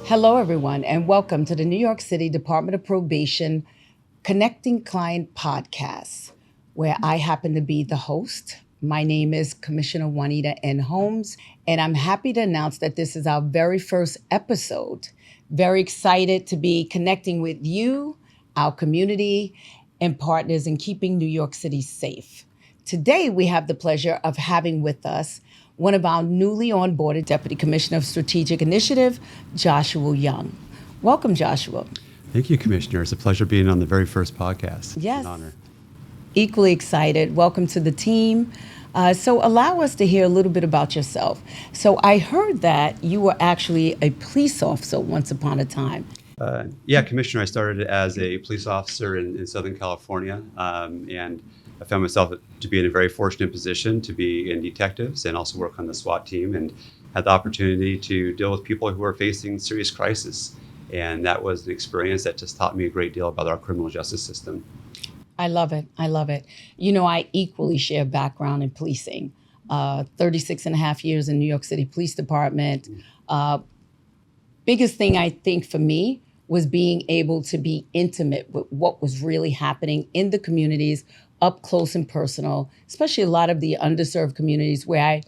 Hello, everyone, and welcome to the New York City Department of Probation Connecting Client Podcast, where I happen to be the host. My name is Commissioner Juanita N. Holmes, and I'm happy to announce that this is our very first episode. Very excited to be connecting with you, our community, and partners in keeping New York City safe. Today, we have the pleasure of having with us one of our newly onboarded Deputy Commissioner of Strategic Initiative, Joshua Young. Welcome, Joshua. Thank you, Commissioner. It's a pleasure being on the very first podcast. Yes. It's an honor. Equally excited. Welcome to the team. So allow us to hear a little bit about yourself. So I heard that you were actually a police officer once upon a time. Commissioner, I started as a police officer in Southern California, and I found myself to be in a very fortunate position to be in detectives and also work on the SWAT team, and had the opportunity to deal with people who are facing serious crisis. And that was an experience that just taught me a great deal about our criminal justice system. I love it. I love it. You know, I equally share background in policing. 36 and a half years in New York City Police Department. Biggest thing I think for me was being able to be intimate with what was really happening in the communities, up close and personal, especially a lot of the underserved communities where I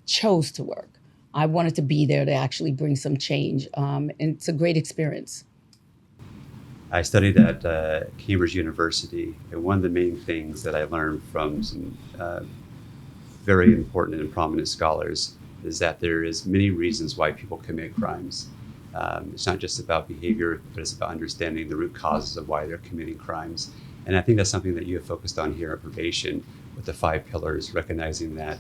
chose to work. I wanted to be there to actually bring some change, and it's a great experience. I studied at Cambridge University, and one of the main things that I learned from some very important and prominent scholars is that there is many reasons why people commit crimes. It's not just about behavior, but it's about understanding the root causes of why they're committing crimes. And I think that's something that you have focused on here at Probation with the 5 pillars, recognizing that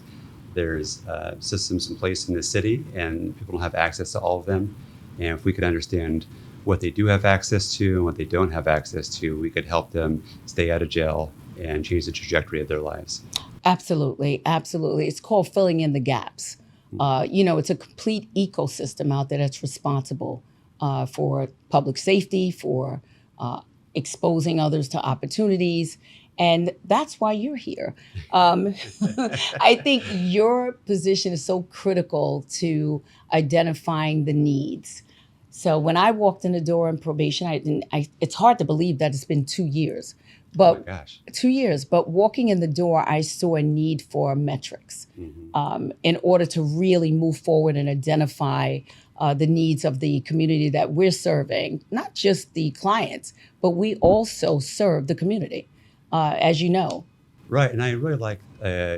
there's systems in place in the city and people don't have access to all of them. And if we could understand what they do have access to and what they don't have access to, we could help them stay out of jail and change the trajectory of their lives. Absolutely, absolutely. It's called filling in the gaps. It's a complete ecosystem out there that's responsible for public safety, for exposing others to opportunities. And that's why you're here. I think your position is so critical to identifying the needs. So when I walked in the door in probation, it's hard to believe that it's been 2 years. But oh my gosh. 2 years. But walking in the door, I saw a need for metrics in order to really move forward and identify the needs of the community that we're serving, not just the clients, but we also serve the community, as you know. Right, and I really like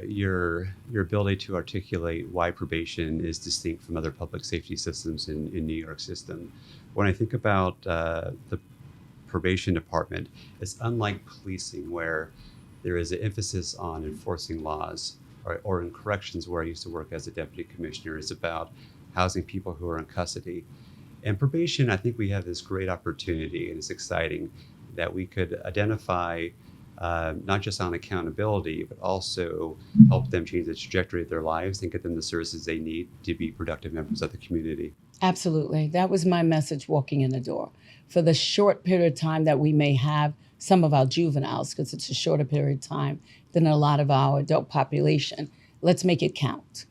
your ability to articulate why probation is distinct from other public safety systems in New York system. When I think about the probation department, it's unlike policing where there is an emphasis on enforcing laws, or in corrections where I used to work as a deputy commissioner, it's about housing people who are in custody. And probation, I think we have this great opportunity, and it's exciting that we could identify not just on accountability, but also help them change the trajectory of their lives and get them the services they need to be productive members of the community. Absolutely. That was my message walking in the door. For the short period of time that we may have some of our juveniles, because it's a shorter period of time than a lot of our adult population, let's make it count.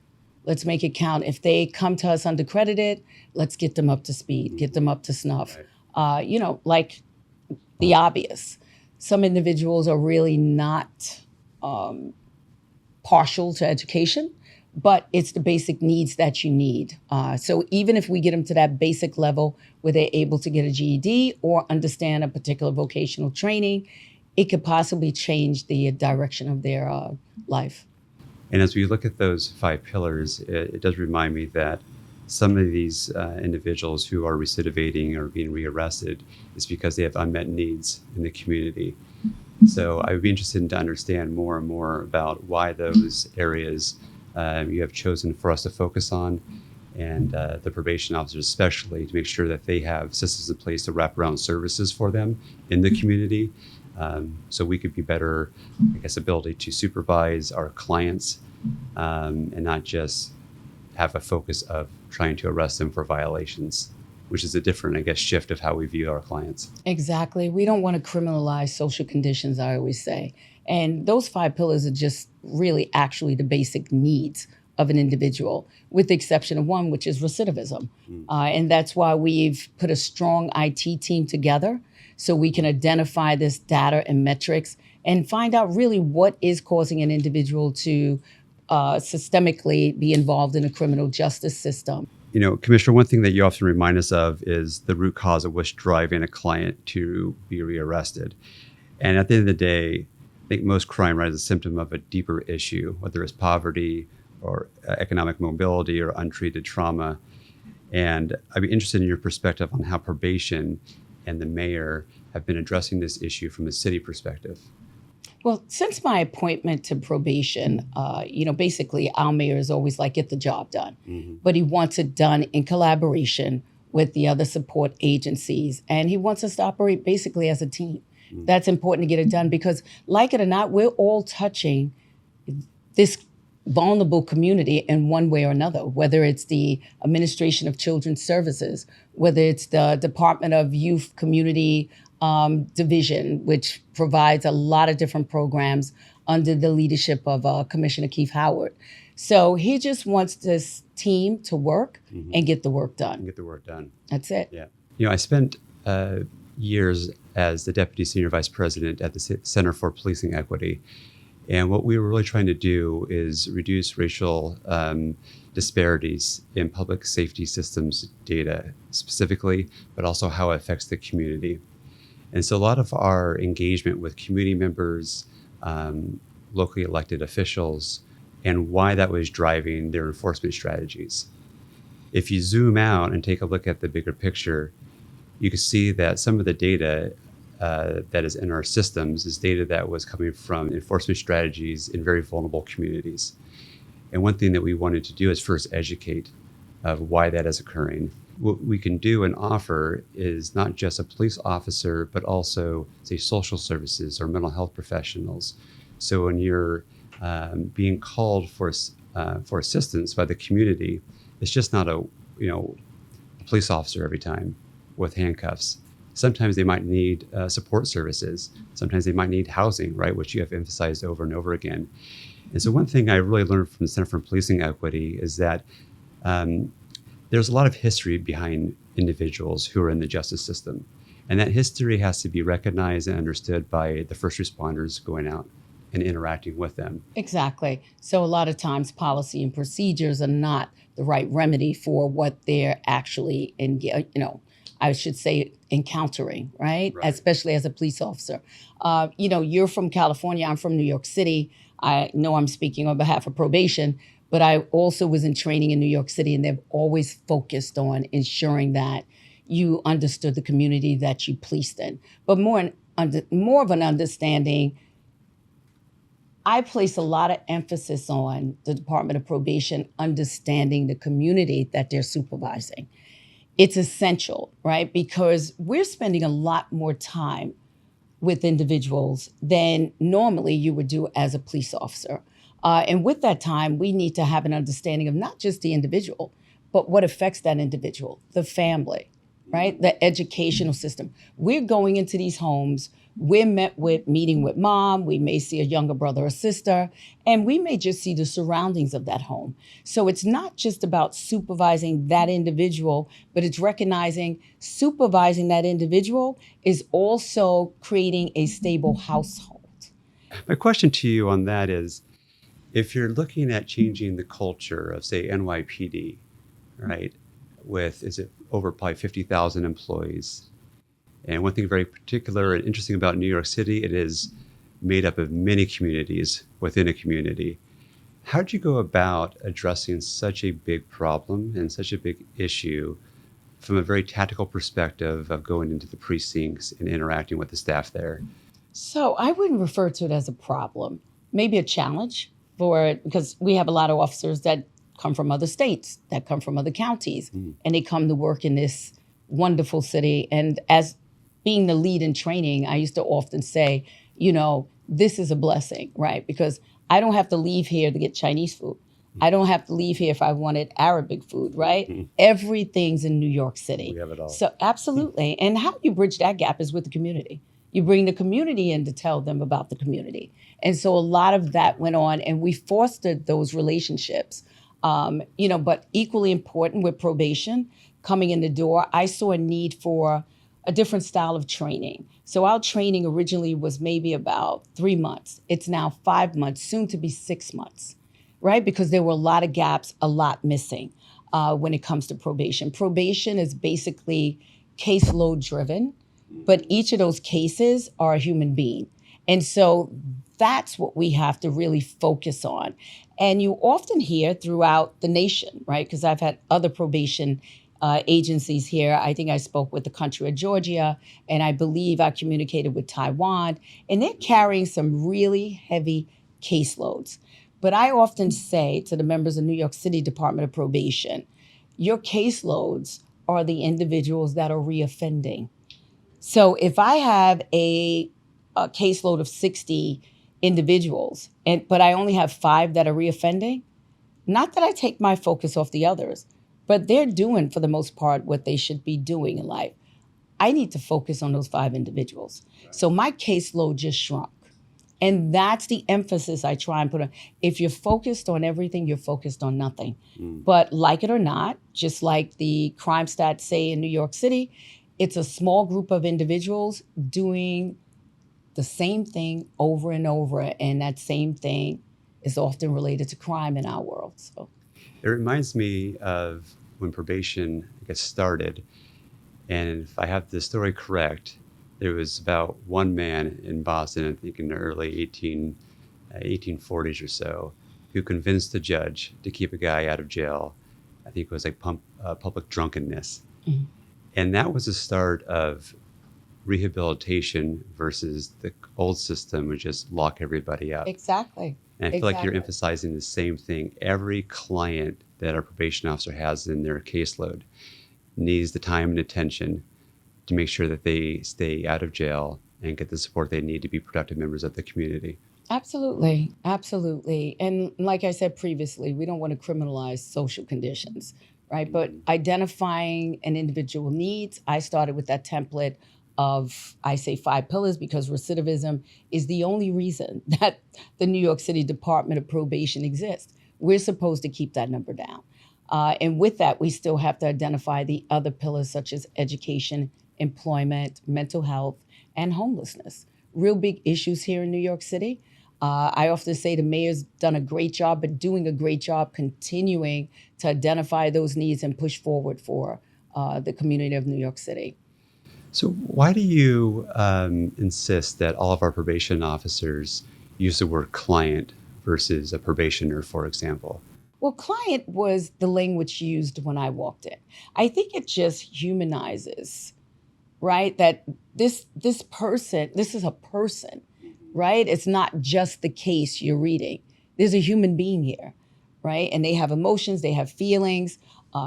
Let's make it count. If they come to us undercredited, let's get them up to speed, get them up to snuff. Right. Like the obvious. Some individuals are really not partial to education, but it's the basic needs that you need. So even if we get them to that basic level where they're able to get a GED or understand a particular vocational training, it could possibly change the direction of their life. And as we look at those 5 pillars, it does remind me that some of these individuals who are recidivating or being rearrested is because they have unmet needs in the community. So I would be interested to understand more and more about why those areas you have chosen for us to focus on, and the probation officers especially, to make sure that they have systems in place to wrap around services for them in the community. So we could be better, ability to supervise our clients and not just have a focus of trying to arrest them for violations, which is a different, shift of how we view our clients. Exactly. We don't want to criminalize social conditions, I always say. And those 5 pillars are just really actually the basic needs of an individual, with the exception of one, which is recidivism. And that's why we've put a strong IT team together so we can identify this data and metrics and find out really what is causing an individual to systemically be involved in the criminal justice system. You know, Commissioner, one thing that you often remind us of is the root cause of what's driving a client to be rearrested. And at the end of the day, I think most crime, right, is a symptom of a deeper issue, whether it's poverty or economic mobility or untreated trauma. And I'd be interested in your perspective on how probation and the mayor have been addressing this issue from a city perspective. Well, since my appointment to probation, basically our mayor is always like, get the job done. But he wants it done in collaboration with the other support agencies. And he wants us to operate basically as a team. That's important to get it done because, like it or not, we're all touching this vulnerable community in one way or another, whether it's the Administration of Children's Services, whether it's the Department of Youth Community Division, which provides a lot of different programs under the leadership of Commissioner Keith Howard. So he just wants this team to work and get the work done. Get the work done. That's it. Yeah. You know, I spent years as the Deputy Senior Vice President at the Center for Policing Equity. And what we were really trying to do is reduce racial disparities in public safety systems data specifically, but also how it affects the community. And so a lot of our engagement with community members, locally elected officials, and why that was driving their enforcement strategies. If you zoom out and take a look at the bigger picture, you can see that some of the data that is in our systems is data that was coming from enforcement strategies in very vulnerable communities. And one thing that we wanted to do is first educate of why that is occurring. What we can do and offer is not just a police officer, but also, say, social services or mental health professionals. So when you're being called for assistance by the community, it's just not a police officer every time with handcuffs. Sometimes they might need support services. Sometimes they might need housing, right, which you have emphasized over and over again. And so one thing I really learned from the Center for Policing Equity is that there's a lot of history behind individuals who are in the justice system. And that history has to be recognized and understood by the first responders going out and interacting with them. Exactly. So a lot of times policy and procedures are not the right remedy for what they're actually encountering, right? Especially as a police officer. You're from California, I'm from New York City. I know I'm speaking on behalf of probation, but I also was in training in New York City, and they've always focused on ensuring that you understood the community that you policed in. But more of an understanding, I place a lot of emphasis on the Department of Probation understanding the community that they're supervising. It's essential, right? Because we're spending a lot more time with individuals than normally you would do as a police officer. And with that time, we need to have an understanding of not just the individual, but what affects that individual, the family, right? The educational system. We're going into these homes, we're meeting with mom, we may see a younger brother or sister, and we may just see the surroundings of that home. So it's not just about supervising that individual, but it's recognizing supervising that individual is also creating a stable household. My question to you on that is, if you're looking at changing the culture of, say, NYPD, right, is it over probably 50,000 employees? And one thing very particular and interesting about New York City, it is made up of many communities within a community. How did you go about addressing such a big problem and such a big issue from a very tactical perspective of going into the precincts and interacting with the staff there? So I wouldn't refer to it as a problem, maybe a challenge because we have a lot of officers that come from other states, that come from other counties, and they come to work in this wonderful city. And as being the lead in training, I used to often say, this is a blessing, right? Because I don't have to leave here to get Chinese food. I don't have to leave here if I wanted Arabic food, right? Everything's in New York City. We have it all. So absolutely. And how you bridge that gap is with the community. You bring the community in to tell them about the community. And so a lot of that went on, and we fostered those relationships But equally important with probation coming in the door, I saw a need for a different style of training. So our training originally was maybe about 3 months. It's now 5 months, soon to be 6 months, right? Because there were a lot of gaps, a lot missing when it comes to probation. Probation is basically caseload driven, but each of those cases are a human being. And so that's what we have to really focus on. And you often hear throughout the nation, right? Because I've had other probation agencies here. I think I spoke with the country of Georgia, and I believe I communicated with Taiwan, and they're carrying some really heavy caseloads. But I often say to the members of New York City Department of Probation, your caseloads are the individuals that are reoffending. So if I have a caseload of 60 individuals, but I only have 5 that are reoffending, not that I take my focus off the others, but they're doing, for the most part, what they should be doing in life. I need to focus on those 5 individuals. So my caseload just shrunk. And that's the emphasis I try and put on. If you're focused on everything, you're focused on nothing. But like it or not, just like the crime stats say in New York City, it's a small group of individuals doing the same thing over and over. And that same thing is often related to crime in our world. So It reminds me of when probation, I guess, started. And if I have the story correct, there was about one man in Boston, I think in the early 1840s or so, who convinced the judge to keep a guy out of jail. I think it was like public drunkenness. Mhm. And that was the start of rehabilitation versus the old system, which just lock everybody up. Exactly. And I feel like you're Exactly. emphasizing the same thing. Every client that our probation officer has in their caseload needs the time and attention to make sure that they stay out of jail and get the support they need to be productive members of the community. Absolutely. Absolutely. And like I said previously, we don't want to criminalize social conditions, right? But identifying an individual needs, I started with that template of, I say 5 pillars because recidivism is the only reason that the New York City Department of Probation exists. We're supposed to keep that number down. And with that, we still have to identify the other pillars such as education, employment, mental health, and homelessness. Real big issues here in New York City. I often say the mayor's done a great job, but doing a great job continuing to identify those needs and push forward for the community of New York City. So, why do you insist that all of our probation officers use the word client versus a probationer, for example? Well, client was the language used when I walked in. I think it just humanizes, right? That this person, this is a person, right? It's not just the case you're reading. There's a human being here, right? And they have emotions, they have feelings,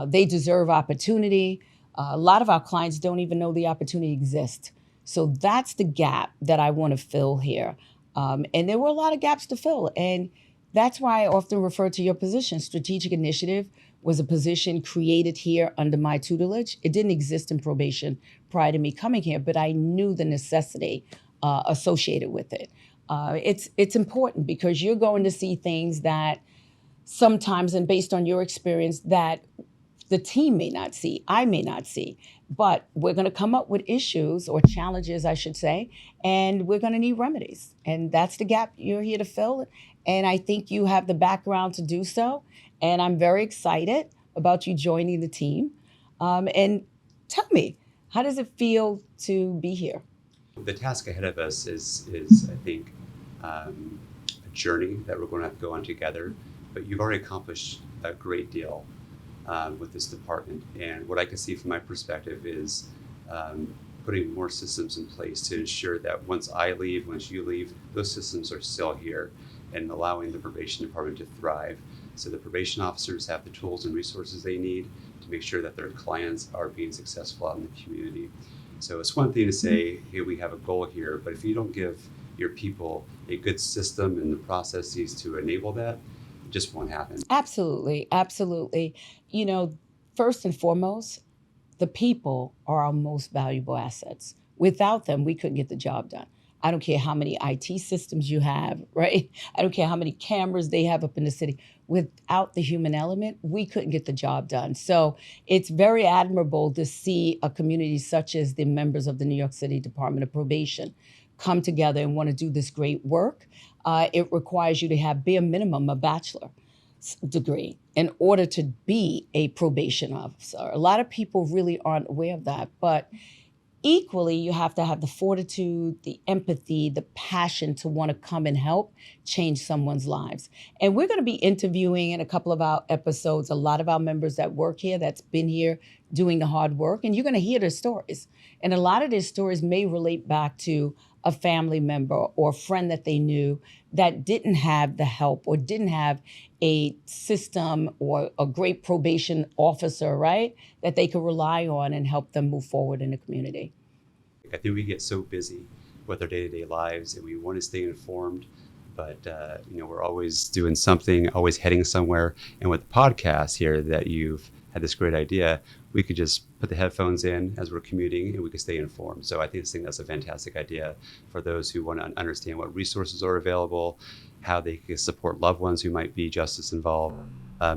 they deserve opportunity. A lot of our clients don't even know the opportunity exists. So that's the gap that I want to fill here. And there were a lot of gaps to fill. And that's why I often refer to your position. Strategic Initiative was a position created here under my tutelage. It didn't exist in probation prior to me coming here, but I knew the necessity associated with it. It's important because you're going to see things that sometimes, and based on your experience, that the team may not see, I may not see, but we're going to come up with issues or challenges, I should say, and we're going to need remedies. And that's the gap you're here to fill. And I think you have the background to do so. And I'm very excited about you joining the team. And tell me, how does it feel to be here? The task ahead of us is I think, a journey that we're going to have to go on together. But you've already accomplished a great deal with this department. And what I can see from my perspective is putting more systems in place to ensure that once I leave, once you leave, those systems are still here and allowing the probation department to thrive. So the probation officers have the tools and resources they need to make sure that their clients are being successful out in the community. So it's one thing to say, hey, we have a goal here, but if you don't give your people a good system and the processes to enable that, it just won't happen. Absolutely, absolutely. First and foremost, the people are our most valuable assets. Without them, we couldn't get the job done. I don't care how many IT systems you have, right? I don't care how many cameras they have up in the city. Without the human element, we couldn't get the job done. So it's very admirable to see a community such as the members of the New York City Department of Probation come together and want to do this great work. It requires you to have bare minimum a bachelor degree in order to be a probation officer. A lot of people really aren't aware of that, but equally, you have to have the fortitude, the empathy, the passion to want to come and help change someone's lives. And we're going to be interviewing in a couple of our episodes a lot of our members that work here, that's been here doing the hard work, and you're going to hear their stories. And a lot of their stories may relate back to a family member or a friend that they knew that didn't have the help or didn't have a system or a great probation officer, right, that they could rely on and help them move forward in the community. I think we get so busy with our day-to-day lives and we want to stay informed, but we're always doing something, always heading somewhere. And with the podcast here that you've had this great idea, we could just put the headphones in as we're commuting and we could stay informed. So I think that's a fantastic idea for those who want to understand what resources are available, how they can support loved ones who might be justice involved,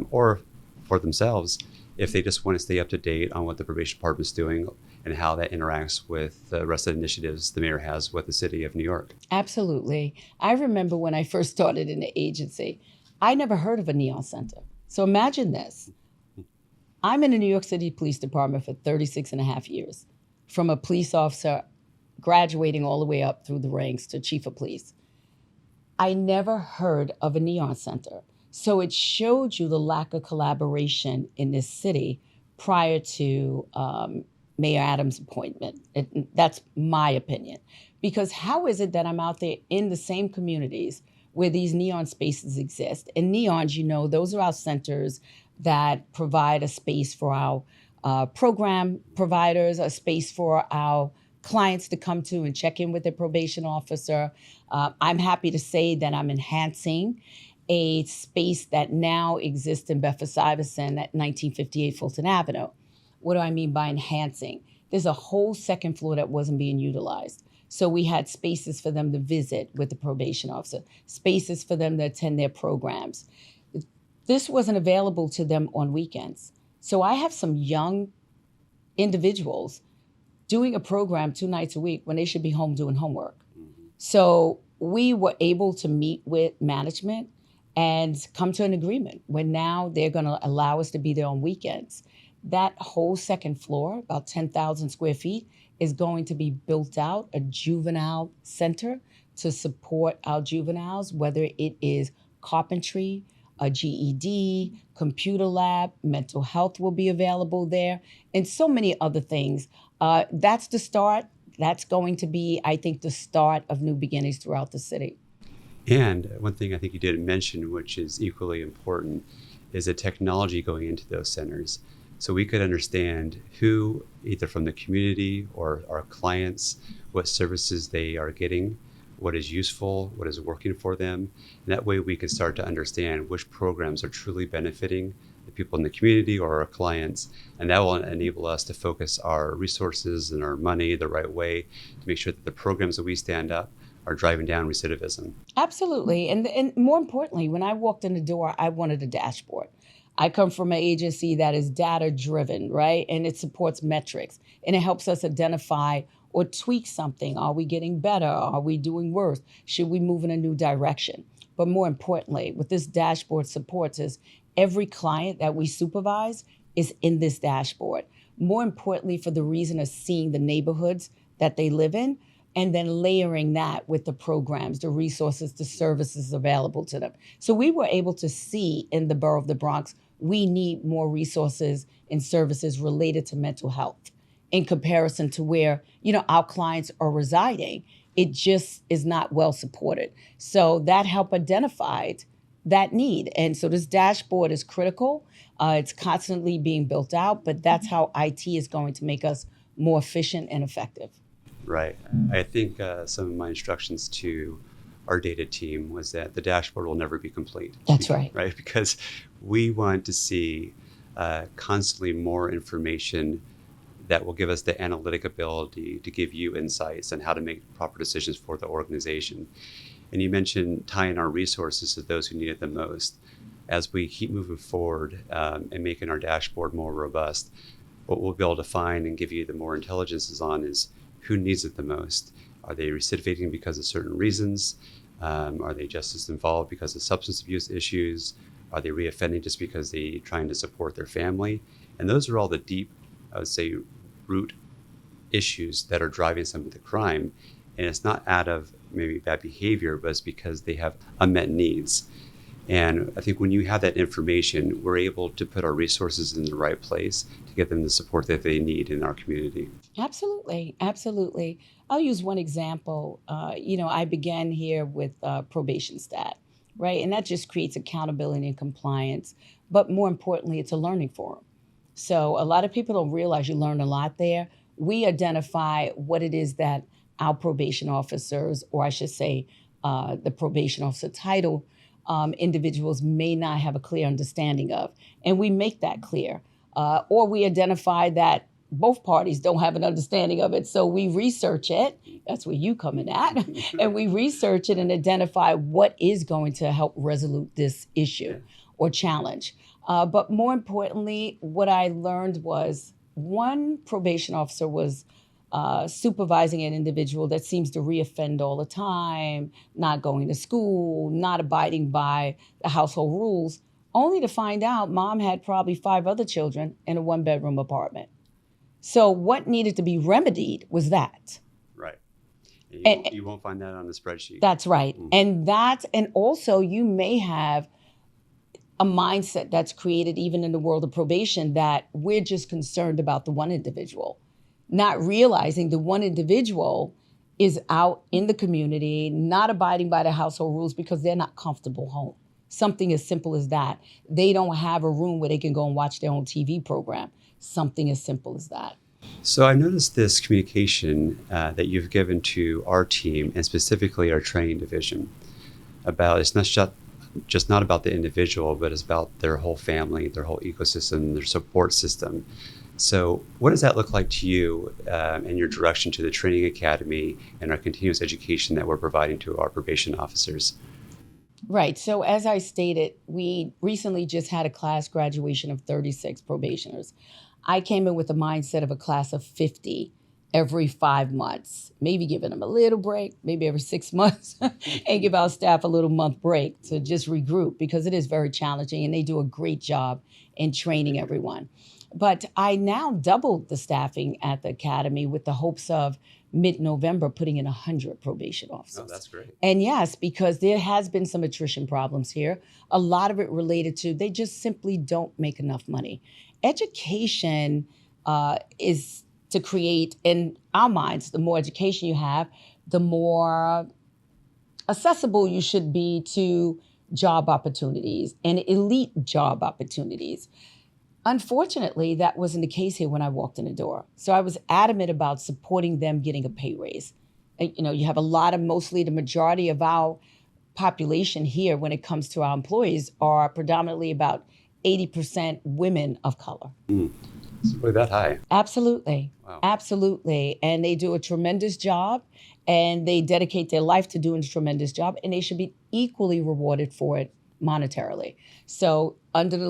or for themselves, if they just want to stay up to date on what the probation department is doing and how that interacts with the rest of the initiatives the mayor has with the city of New York. Absolutely. I remember when I first started in the agency, I never heard of a Neon Center. So imagine this. I'm in the New York City Police Department for 36 and a half years, from a police officer graduating all the way up through the ranks to chief of police. I never heard of a Neon Center. So it showed you the lack of collaboration in this city prior to Mayor Adams' appointment. That's my opinion. Because how is it that I'm out there in the same communities where these neon spaces exist? And neons, those are our centers that provide a space for our program providers, a space for our clients to come to and check in with their probation officer. I'm happy to say that I'm enhancing a space that now exists in Bedford-Stuyvesant at 1958 Fulton Avenue. What do I mean by enhancing? There's a whole second floor that wasn't being utilized. So we had spaces for them to visit with the probation officer, spaces for them to attend their programs. This wasn't available to them on weekends. So I have some young individuals doing a program 2 nights a week when they should be home doing homework. So we were able to meet with management and come to an agreement where now they're going to allow us to be there on weekends. That whole second floor, about 10,000 square feet, is going to be built out, a juvenile center to support our juveniles, whether it is carpentry, a GED, computer lab, mental health will be available there, and so many other things. That's the start. That's going to be, I think, the start of new beginnings throughout the city. And one thing I think you didn't mention, which is equally important, is the technology going into those centers. So we could understand who, either from the community or our clients, what services they are getting, what is useful, what is working for them. And that way we can start to understand which programs are truly benefiting the people in the community or our clients. And that will enable us to focus our resources and our money the right way to make sure that the programs that we stand up are driving down recidivism. Absolutely. And more importantly, when I walked in the door, I wanted a dashboard. I come from an agency that is data driven, right? And it supports metrics and it helps us identify or tweak something. Are we getting better? Are we doing worse? Should we move in a new direction? But more importantly, what this dashboard supports is every client that we supervise is in this dashboard. More importantly, for the reason of seeing the neighborhoods that they live in, and then layering that with the programs, the resources, the services available to them. So we were able to see in the borough of the Bronx, we need more resources and services related to mental health in comparison to where, our clients are residing. It just is not well supported. So that helped identify that need. And so this dashboard is critical. It's constantly being built out, but that's how IT is going to make us more efficient and effective. Right. I think some of my instructions to our data team was that the dashboard will never be complete. That's right. Right, because we want to see constantly more information that will give us the analytic ability to give you insights on how to make proper decisions for the organization. And you mentioned tying our resources to those who need it the most. As we keep moving forward and making our dashboard more robust, what we'll be able to find and give you the more intelligences on is who needs it the most. Are they recidivating because of certain reasons? Are they just as involved because of substance abuse issues? Are they reoffending just because they're trying to support their family? And those are all the deep, I would say, root issues that are driving some of the crime. And it's not out of maybe bad behavior, but it's because they have unmet needs. And I think when you have that information, we're able to put our resources in the right place to get them the support that they need in our community. Absolutely, absolutely. I'll use one example. I began here with probation stat, right? And that just creates accountability and compliance. But more importantly, it's a learning forum. So a lot of people don't realize you learn a lot there. We identify what it is that our probation officers, or I should say the probation officer title, individuals may not have a clear understanding of. And we make that clear. Or we identify that both parties don't have an understanding of it. So we research it. That's where you come in at. And we research it and identify what is going to help resolve this issue or challenge. But more importantly, what I learned was one probation officer was supervising an individual that seems to reoffend all the time, not going to school, not abiding by the household rules, only to find out mom had probably 5 other children in a 1-bedroom apartment. So what needed to be remedied was that. Right. And you won't find that on the spreadsheet. That's right. Mm-hmm. And also you may have a mindset that's created even in the world of probation that we're just concerned about the one individual, not realizing the one individual is out in the community, not abiding by the household rules because they're not comfortable home. Something as simple as that. They don't have a room where they can go and watch their own TV program. Something as simple as that. So I noticed this communication that you've given to our team and specifically our training division about it's not just not about the individual, but it's about their whole family, their whole ecosystem, their support system. So what does that look like to you and your direction to the training academy and our continuous education that we're providing to our probation officers? Right. So as I stated, we recently just had a class graduation of 36 probationers. I came in with a mindset of a class of 50 every 5 months, maybe giving them a little break, maybe every 6 months, and give our staff a little month break to just regroup because it is very challenging and they do a great job in training everyone. But I now doubled the staffing at the academy with the hopes of mid-November putting in 100 probation officers. Oh, that's great. And yes, because there has been some attrition problems here. A lot of it related to they just simply don't make enough money. Education is to create, in our minds, the more education you have, the more accessible you should be to job opportunities and elite job opportunities. Unfortunately, that wasn't the case here when I walked in the door. So I was adamant about supporting them getting a pay raise. You have mostly the majority of our population here when it comes to our employees are predominantly about 80% women of color. It's really that high. Absolutely. Wow. Absolutely. And they do a tremendous job and they dedicate their life to doing a tremendous job and they should be equally rewarded for it monetarily. So under the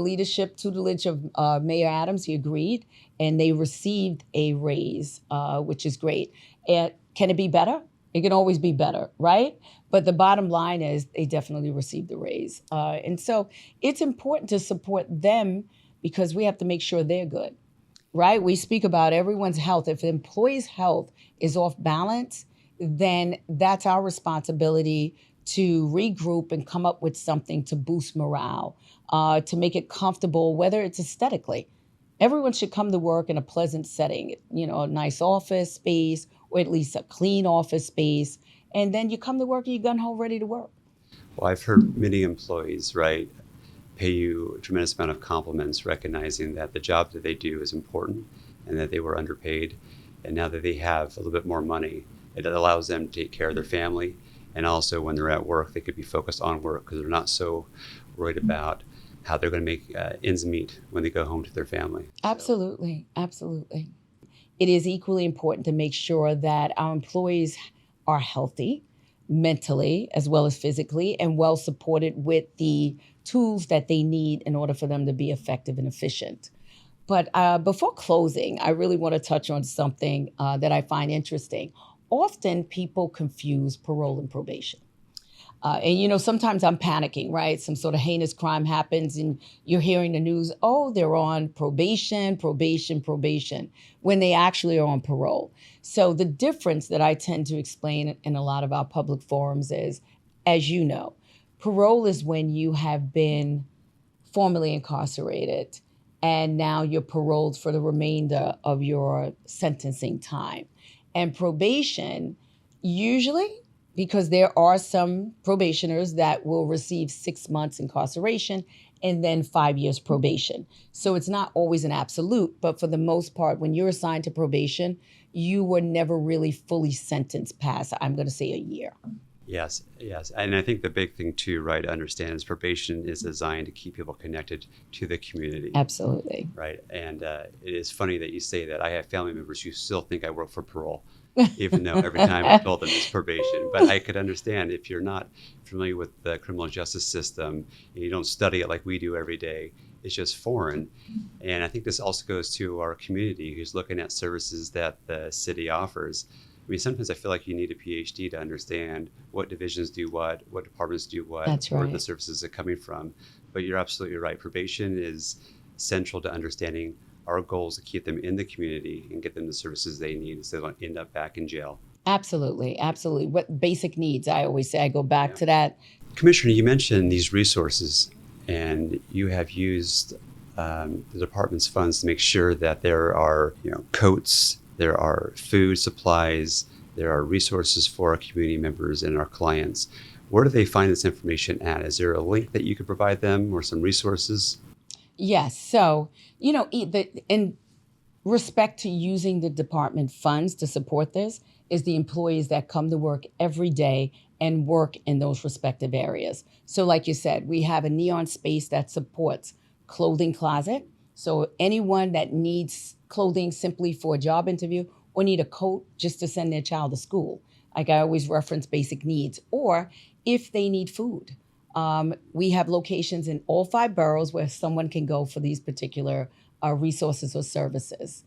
tutelage of Mayor Adams, he agreed and they received a raise, which is great. And can it be better? It can always be better, right? But the bottom line is they definitely received the raise. And so it's important to support them because we have to make sure they're good, right? We speak about everyone's health. If the employee's health is off balance, then that's our responsibility to regroup and come up with something to boost morale, to make it comfortable, whether it's aesthetically. Everyone should come to work in a pleasant setting, a nice office space, or at least a clean office space. And then you come to work and you're gun-ho ready to work. Well, I've heard many employees, right, pay you a tremendous amount of compliments, recognizing that the job that they do is important and that they were underpaid. And now that they have a little bit more money, it allows them to take care of their family. And also when they're at work, they could be focused on work because they're not so worried about how they're going to make ends meet when they go home to their family. Absolutely. Absolutely. it is equally important to make sure that our employees are healthy mentally as well as physically and well supported with the tools that they need in order for them to be effective and efficient. But before closing, I really want to touch on something that I find interesting. Often people confuse parole and probation. Sometimes I'm panicking, right? Some sort of heinous crime happens and you're hearing the news, oh, they're on probation, when they actually are on parole. So the difference that I tend to explain in a lot of our public forums is, as you know, parole is when you have been formerly incarcerated and now you're paroled for the remainder of your sentencing time. And probation, usually, because there are some probationers that will receive 6 months incarceration and then 5 years probation. So it's not always an absolute, but for the most part, when you're assigned to probation, you were never really fully sentenced past, I'm going to say, a year. Yes, yes. And I think the big thing too, right, to understand is probation is designed to keep people connected to the community. Absolutely. Right. And it is funny that you say that. I have family members who still think I work for parole, even though every time I told them it's probation. But I could understand if you're not familiar with the criminal justice system and you don't study it like we do every day, it's just foreign. And I think this also goes to our community who's looking at services that the city offers. I mean, sometimes I feel like you need a PhD to understand what divisions do what departments do what, That's right. where the services are coming from. But you're absolutely right. Probation is central to understanding our goals to keep them in the community and get them the services they need so they don't end up back in jail. Absolutely. Absolutely. What basic needs, I always say, I go back to that. Commissioner, you mentioned these resources and you have used the department's funds to make sure that there are, coats, there are food supplies, there are resources for our community members and our clients. Where do they find this information at? Is there a link that you could provide them or some resources? Yes. So, in respect to using the department funds to support this is the employees that come to work every day and work in those respective areas. So like you said, we have a neon space that supports clothing closet. So anyone that needs clothing simply for a job interview or need a coat just to send their child to school, like I always reference basic needs, or if they need food. We have locations in all 5 boroughs where someone can go for these particular resources or services.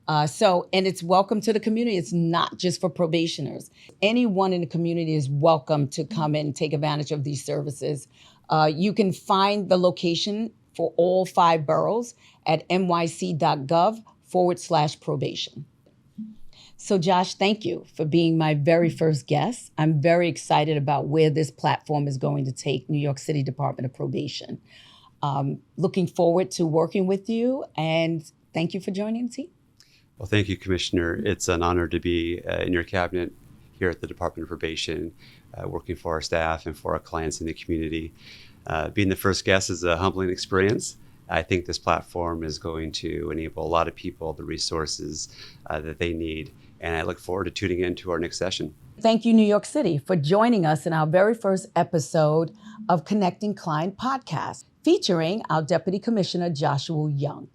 And it's welcome to the community. It's not just for probationers. Anyone in the community is welcome to come in and take advantage of these services. You can find the location for all 5 boroughs at nyc.gov/probation. So Josh, thank you for being my very first guest. I'm very excited about where this platform is going to take New York City Department of Probation. Looking forward to working with you, and thank you for joining the team. Well, thank you, Commissioner. It's an honor to be in your cabinet here at the Department of Probation, working for our staff and for our clients in the community. Being the first guest is a humbling experience. I think this platform is going to enable a lot of people the resources that they need, and I look forward to tuning into our next session. Thank you, New York City, for joining us in our very first episode of Connecting Client Podcast, featuring our Deputy Commissioner, Joshua Young.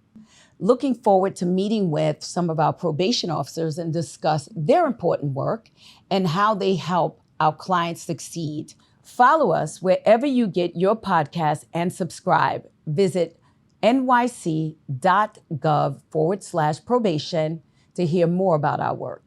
Looking forward to meeting with some of our probation officers and discuss their important work and how they help our clients succeed. Follow us wherever you get your podcast and subscribe. Visit nyc.gov/probation to hear more about our work.